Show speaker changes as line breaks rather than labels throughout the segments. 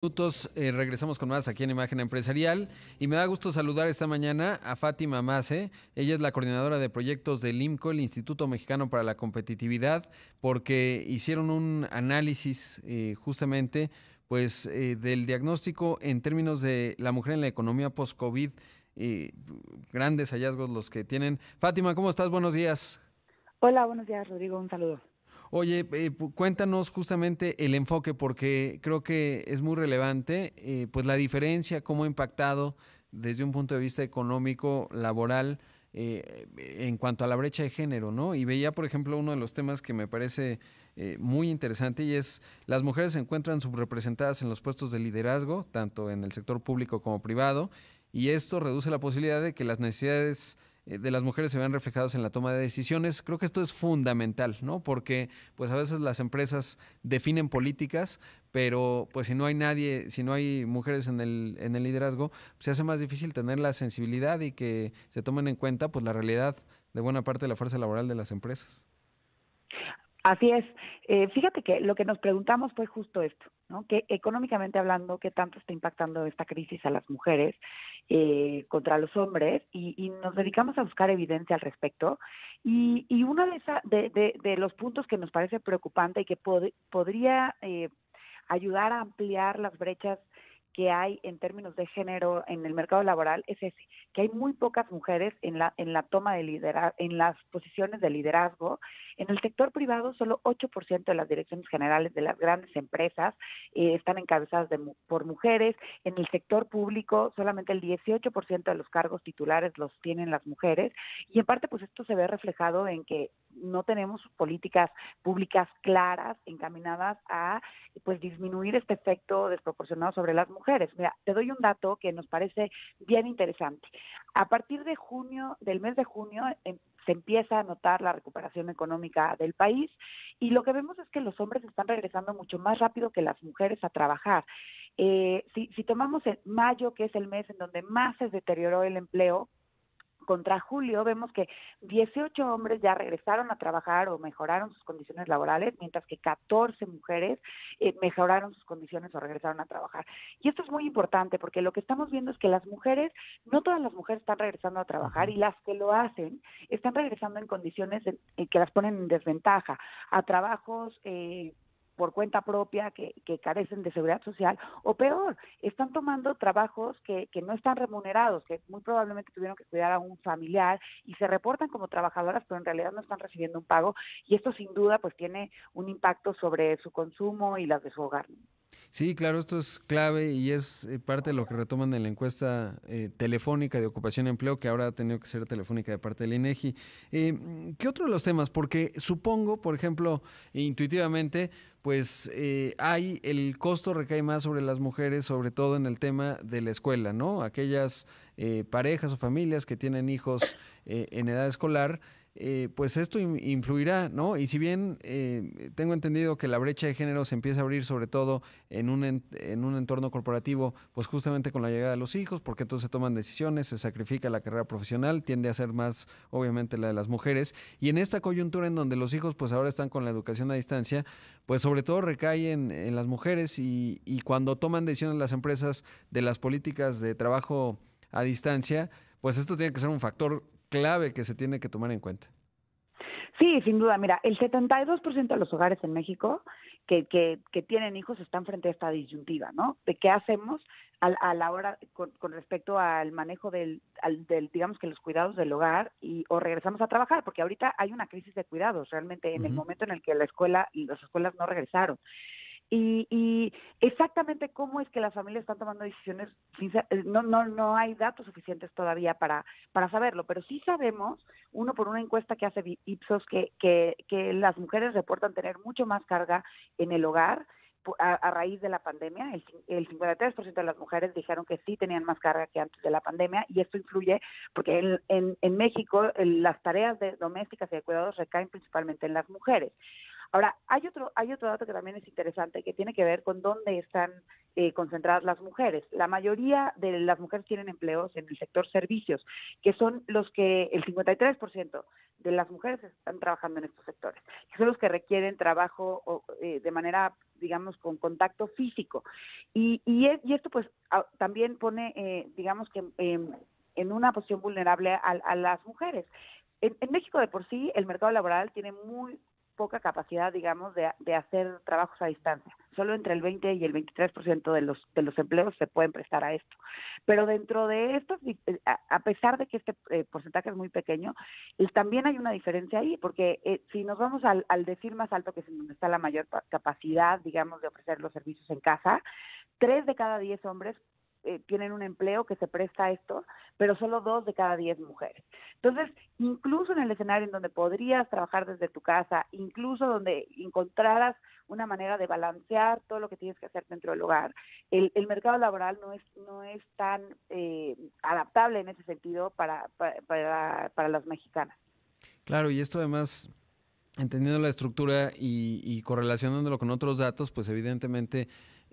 Minutos, regresamos con más aquí en Imagen Empresarial y me da gusto saludar esta mañana a Fátima Mace. Ella es la coordinadora de proyectos del IMCO, el Instituto Mexicano para la Competitividad, porque hicieron un análisis justamente del diagnóstico en términos de la mujer en la economía post-COVID. eh, Grandes hallazgos los que tienen. Fátima, ¿cómo estás? Buenos días.
Hola, buenos días, Rodrigo. Un saludo.
Oye, cuéntanos justamente el enfoque, porque creo que es muy relevante, pues la diferencia, cómo ha impactado desde un punto de vista económico, laboral, en cuanto a la brecha de género, ¿no? Y veía, por ejemplo, uno de los temas que me parece muy interesante y es las mujeres se encuentran subrepresentadas en los puestos de liderazgo, tanto en el sector público como privado, y esto reduce la posibilidad de que las necesidades de las mujeres se vean reflejadas en la toma de decisiones. Creo que esto es fundamental, ¿no? Porque pues a veces las empresas definen políticas, pero pues si no hay nadie, si no hay mujeres en el liderazgo, pues, se hace más difícil tener la sensibilidad y que se tomen en cuenta pues la realidad de buena parte de la fuerza laboral de las empresas.
Así es. Fíjate que lo que nos preguntamos fue justo esto, ¿no? Que económicamente hablando, ¿qué tanto está impactando esta crisis a las mujeres contra los hombres? Y nos dedicamos a buscar evidencia al respecto. Y uno de los puntos que nos parece preocupante y que podría ayudar a ampliar las brechas que hay en términos de género en el mercado laboral es ese, que hay muy pocas mujeres en la toma de liderazgo, en las posiciones de liderazgo. En el sector privado, solo 8% de las direcciones generales de las grandes empresas están encabezadas por mujeres. En el sector público, solamente el 18% de los cargos titulares los tienen las mujeres. Y en parte, pues esto se ve reflejado en que no tenemos políticas públicas claras encaminadas a pues disminuir este efecto desproporcionado sobre las mujeres. Mira, te doy un dato que nos parece bien interesante. A partir de junio, del mes de junio, se empieza a notar la recuperación económica del país y lo que vemos es que los hombres están regresando mucho más rápido que las mujeres a trabajar. Si tomamos en mayo, que es el mes en donde más se deterioró el empleo, contra julio vemos que 18 hombres ya regresaron a trabajar o mejoraron sus condiciones laborales, mientras que 14 mujeres mejoraron sus condiciones o regresaron a trabajar. Y esto es muy importante porque lo que estamos viendo es que las mujeres, no todas las mujeres están regresando a trabajar
Ujú.
y las que lo hacen están regresando en condiciones que las ponen en desventaja a trabajos por cuenta propia que carecen de seguridad social, o peor, están tomando trabajos que no están remunerados, que muy probablemente tuvieron que cuidar a un familiar y se reportan como trabajadoras, pero en realidad no están recibiendo un pago, y esto sin duda pues tiene un impacto sobre su consumo y las de su hogar.
Sí, claro, esto es clave y es parte de lo que retoman en la encuesta telefónica de ocupación y empleo, que ahora ha tenido que ser telefónica de parte del INEGI. ¿Qué otro de los temas? Porque supongo, por ejemplo, intuitivamente, pues hay el costo recae más sobre las mujeres, sobre todo en el tema de la escuela, ¿no? Aquellas parejas o familias que tienen hijos en edad escolar, pues esto influirá, ¿no? Y si bien tengo entendido que la brecha de género se empieza a abrir sobre todo en un entorno corporativo, pues justamente con la llegada de los hijos, porque entonces se toman decisiones, se sacrifica la carrera profesional, tiende a ser más, obviamente, la de las mujeres. Y en esta coyuntura en donde los hijos, pues ahora están con la educación a distancia, pues sobre todo recae en las mujeres y cuando toman decisiones las empresas de las políticas de trabajo a distancia, pues esto tiene que ser un factor clave que se tiene que tomar en cuenta.
Sí, sin duda. Mira, el 72% de los hogares en México que tienen hijos están frente a esta disyuntiva, ¿no? De qué hacemos a la hora con respecto al manejo digamos que los cuidados del hogar o regresamos a trabajar, porque ahorita hay una crisis de cuidados realmente en el
Ujú.
momento en el que las escuelas no regresaron. Y exactamente cómo es que las familias están tomando decisiones, no hay datos suficientes todavía para saberlo, pero sí sabemos, uno por una encuesta que hace Ipsos, que las mujeres reportan tener mucho más carga en el hogar a raíz de la pandemia. El 53% de las mujeres dijeron que sí tenían más carga que antes de la pandemia, y esto influye porque en México las tareas domésticas y de cuidados recaen principalmente en las mujeres. Ahora, hay otro dato que también es interesante, que tiene que ver con dónde están concentradas las mujeres. La mayoría de las mujeres tienen empleos en el sector servicios, que son los que el 53% de las mujeres están trabajando en estos sectores, que son los que requieren trabajo de manera, digamos, con contacto físico. Y esto pues también pone, digamos que en una posición vulnerable a las mujeres. En México de por sí el mercado laboral tiene muy poca capacidad, digamos, de hacer trabajos a distancia. Solo entre el 20 y el 23% de los empleos se pueden prestar a esto. Pero dentro de estos, a pesar de que este porcentaje es muy pequeño, también hay una diferencia ahí, porque si nos vamos al decir más alto, que es en donde está la mayor capacidad, digamos, de ofrecer los servicios en casa, 3 de cada 10 hombres tienen un empleo que se presta a esto, pero solo 2 de cada 10 mujeres. Entonces, incluso en el escenario en donde podrías trabajar desde tu casa, incluso donde encontraras una manera de balancear todo lo que tienes que hacer dentro del hogar, el mercado laboral no es tan adaptable en ese sentido para las mexicanas.
Claro, y esto además, entendiendo la estructura y correlacionándolo con otros datos, pues evidentemente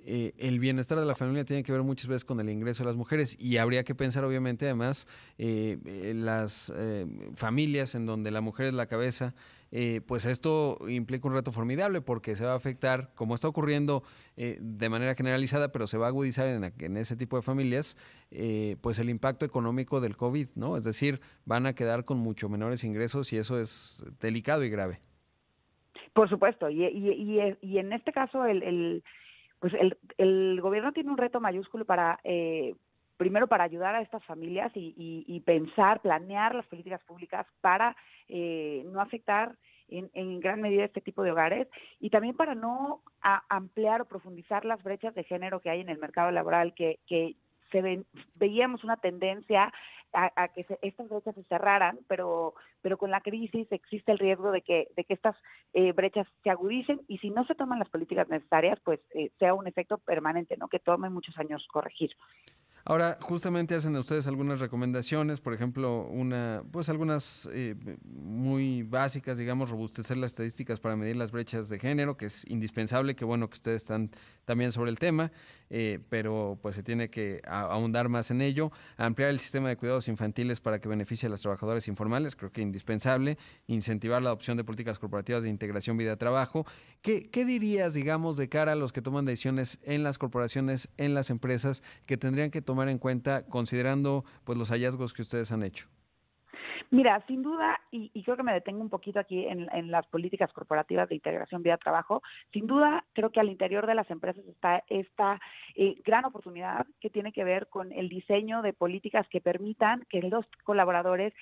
el bienestar de la familia tiene que ver muchas veces con el ingreso de las mujeres y habría que pensar obviamente además las familias en donde la mujer es la cabeza, pues esto implica un reto formidable porque se va a afectar, como está ocurriendo de manera generalizada, pero se va a agudizar en ese tipo de familias, pues el impacto económico del COVID, ¿no? Es decir, van a quedar con mucho menores ingresos y eso es delicado y grave.
Por supuesto, y en este caso pues el gobierno tiene un reto mayúsculo para, primero para ayudar a estas familias y pensar, planear las políticas públicas para no afectar en gran medida este tipo de hogares y también para no ampliar o profundizar las brechas de género que hay en el mercado laboral, que veíamos una tendencia a que estas brechas se cerraran, pero con la crisis existe el riesgo de que estas brechas se agudicen y si no se toman las políticas necesarias, pues sea un efecto permanente, ¿no? Que tome muchos años corregir.
Ahora, justamente hacen ustedes algunas recomendaciones, por ejemplo, pues algunas muy básicas, digamos, robustecer las estadísticas para medir las brechas de género, que es indispensable, que bueno que ustedes están también sobre el tema, pero pues se tiene que ahondar más en ello, ampliar el sistema de cuidados infantiles para que beneficie a las trabajadoras informales, creo que indispensable, incentivar la adopción de políticas corporativas de integración vida-trabajo. ¿Qué dirías, digamos, de cara a los que toman decisiones en las corporaciones, en las empresas, que tendrían que tomar en cuenta considerando pues los hallazgos que ustedes han hecho?
Mira, sin duda, y creo que me detengo un poquito aquí en las políticas corporativas de integración vida-trabajo, sin duda creo que al interior de las empresas está esta gran oportunidad que tiene que ver con el diseño de políticas que permitan que los colaboradores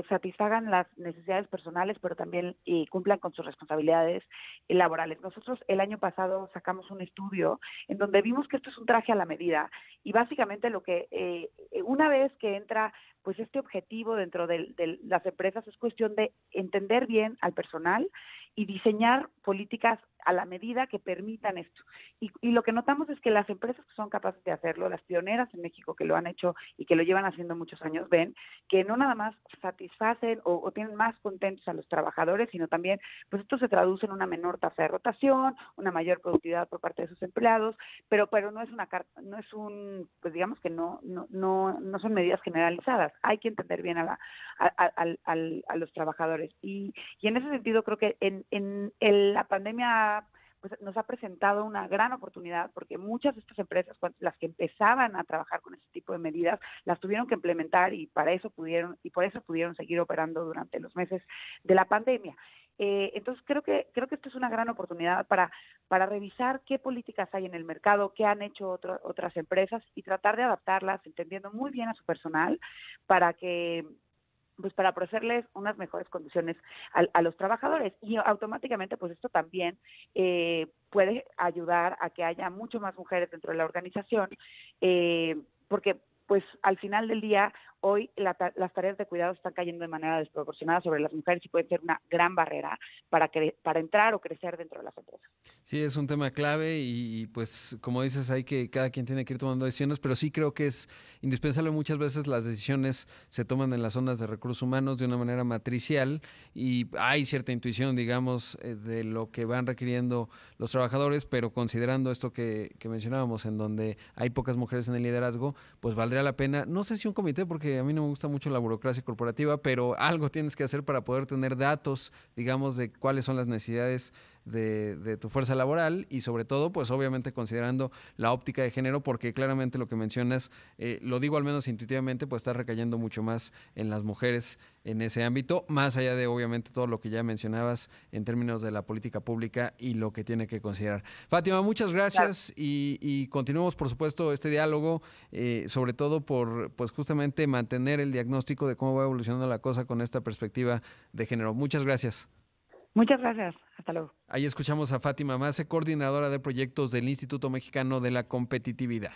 satisfagan las necesidades personales, pero también cumplan con sus responsabilidades laborales. Nosotros el año pasado sacamos un estudio en donde vimos que esto es un traje a la medida y básicamente lo que una vez que entra pues este objetivo dentro de las empresas es cuestión de entender bien al personal y diseñar políticas a la medida que permitan esto. Y lo que notamos es que las empresas que son capaces de hacerlo, las pioneras en México que lo han hecho y que lo llevan haciendo muchos años, ven que no nada más satisfacen o tienen más contentos a los trabajadores, sino también, pues esto se traduce en una menor tasa de rotación, una mayor productividad por parte de sus empleados, pero no es no es pues digamos que no son medidas generalizadas. Hay que entender bien a los trabajadores. Y en ese sentido creo que en la pandemia pues nos ha presentado una gran oportunidad porque muchas de estas empresas, las que empezaban a trabajar con este tipo de medidas, las tuvieron que implementar y por eso pudieron seguir operando durante los meses de la pandemia. Entonces creo que esto es una gran oportunidad para revisar qué políticas hay en el mercado, qué han hecho otras empresas y tratar de adaptarlas, entendiendo muy bien a su personal para que pues para ofrecerles unas mejores condiciones a los trabajadores y automáticamente pues esto también puede ayudar a que haya mucho más mujeres dentro de la organización porque pues al final del día, hoy las tareas de cuidado están cayendo de manera desproporcionada sobre las mujeres y pueden ser una gran barrera para entrar o crecer dentro de las empresas.
Sí, es un tema clave pues como dices, cada quien tiene que ir tomando decisiones, pero sí creo que es indispensable. Muchas veces las decisiones se toman en las zonas de recursos humanos de una manera matricial y hay cierta intuición, digamos, de lo que van requiriendo los trabajadores, pero considerando esto que mencionábamos, en donde hay pocas mujeres en el liderazgo, pues valdría la pena, no sé si un comité, porque a mí no me gusta mucho la burocracia corporativa, pero algo tienes que hacer para poder tener datos, digamos, de cuáles son las necesidades de tu fuerza laboral y sobre todo, pues obviamente considerando la óptica de género, porque claramente lo que mencionas, lo digo al menos intuitivamente, pues está recayendo mucho más en las mujeres en ese ámbito, más allá de obviamente todo lo que ya mencionabas en términos de la política pública y lo que tiene que considerar. Fátima, muchas
Claro.
gracias y continuemos por supuesto este diálogo, sobre todo por pues justamente mantener el diagnóstico de cómo va evolucionando la cosa con esta perspectiva de género. Muchas gracias.
Muchas gracias. Hasta luego.
Ahí escuchamos a Fátima Mace, coordinadora de proyectos del Instituto Mexicano de la Competitividad.